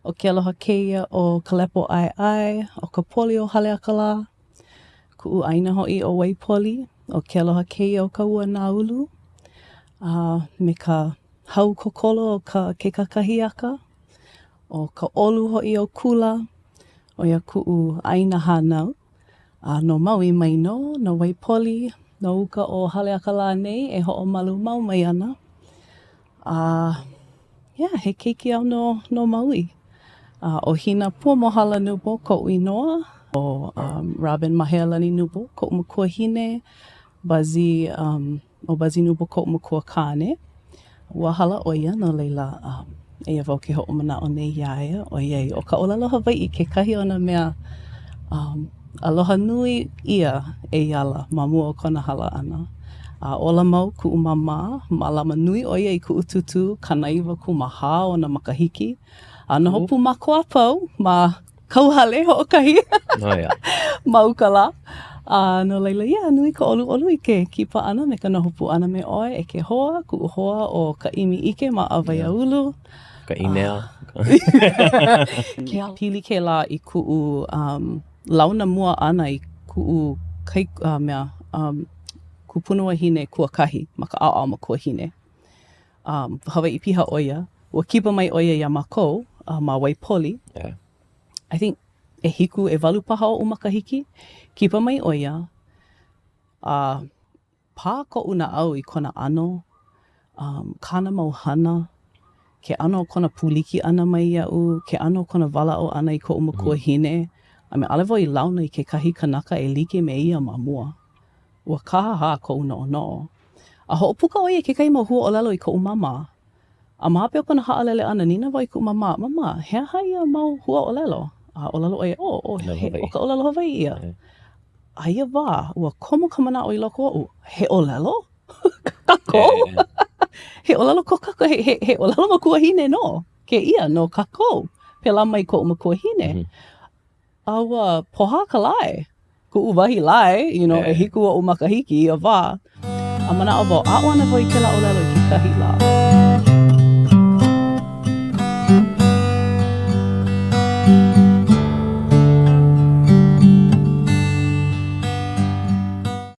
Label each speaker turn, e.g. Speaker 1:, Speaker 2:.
Speaker 1: O ke aloha keia o ka lepo ʻaeʻae, o ka poli o Haleakalā, kuʻuʻaina hoʻi o wai poli, o ke aloha keia o ka ua nāulu, me ka hau kokolo o ka kekahi aka, o ka ʻolu hoʻi o kula, o ia kuʻu ʻaina hānau. No maui mai no wai poli, no uka o Haleakalā nei e hoʻomalu mau mai ana. He keiki au no maui. O Hina Puamohala Kneubuhl, koʻu inoa, o Robin Mahealani Kneubuhl, koʻu Makuahine, Bazi Kneubuhl, koʻu Makuakane. Ua hala ʻo ia, no leila e wau ke hoʻomanaʻo nei iā ia, o iei, o ka ʻōlelo Hawaiʻi, kekahi o na mea aloha nui ia e iala ma mua o kona hala ʻana. Ola mau kuʻu mamā, mālama nui ʻo ia i kuʻu tutu, kanaiwa kumahā o na makahiki. Na hopu mākoa pau, ma kauhale hoʻokahi, ma ukalā. No leila, nui ka ʻoluʻolu i ke kipa ʻana me ka nohopu ʻana me ʻoe e ke hoa, kuʻu hoa o ka ʻimi ike ma ʻawaiaulu.
Speaker 2: Ka ʻinea.
Speaker 1: Ke pili ke lā i kuʻu launa mua ʻana i kuʻu kupuna wahine kuakahi ma ka ʻaoʻao Makuahine. Hawaiʻi piha ʻo ia, ua kipa mai ʻo ia ia mākou, ma wai poli. I think e hiku e walu paha o makahiki, kipa mai ʻo ia. Pā koʻu na au i kona ʻano, kāna mau hana, ke ʻano o kona pūliki ʻana mai iaʻu, ke ʻano o kona walaʻo ʻana i koʻu Makuahine. A me ʻalewa i launa i kekahi kanaka e like me ia ma mua. Ua kahaha koʻu noʻonoʻo. A hoʻopuka ʻo ia kekahi mau hualoʻo i koʻu mama. A mahape o kona haʻalele ʻana, nina wau i kuʻu mama, mama, he aha ia mau huaʻolelo? ʻŌlelo ʻo ia, o ka ʻōlelo Hawaiʻi ia. Aia wā, ua komo ka manaʻo i loko oʻu, he ʻōlelo? Kākou? He ʻōlelo ko kākou, he ʻōlelo Makuahine no, ke ia no kākou, pela mai koʻu Makuahine. A ua pohā ka lae, kuʻu wahi lae, e hiku oʻu makahiki, ia wā. A manaʻo wau, ʻaʻo ana wau i kēlā ʻōlelo i kekahi lā.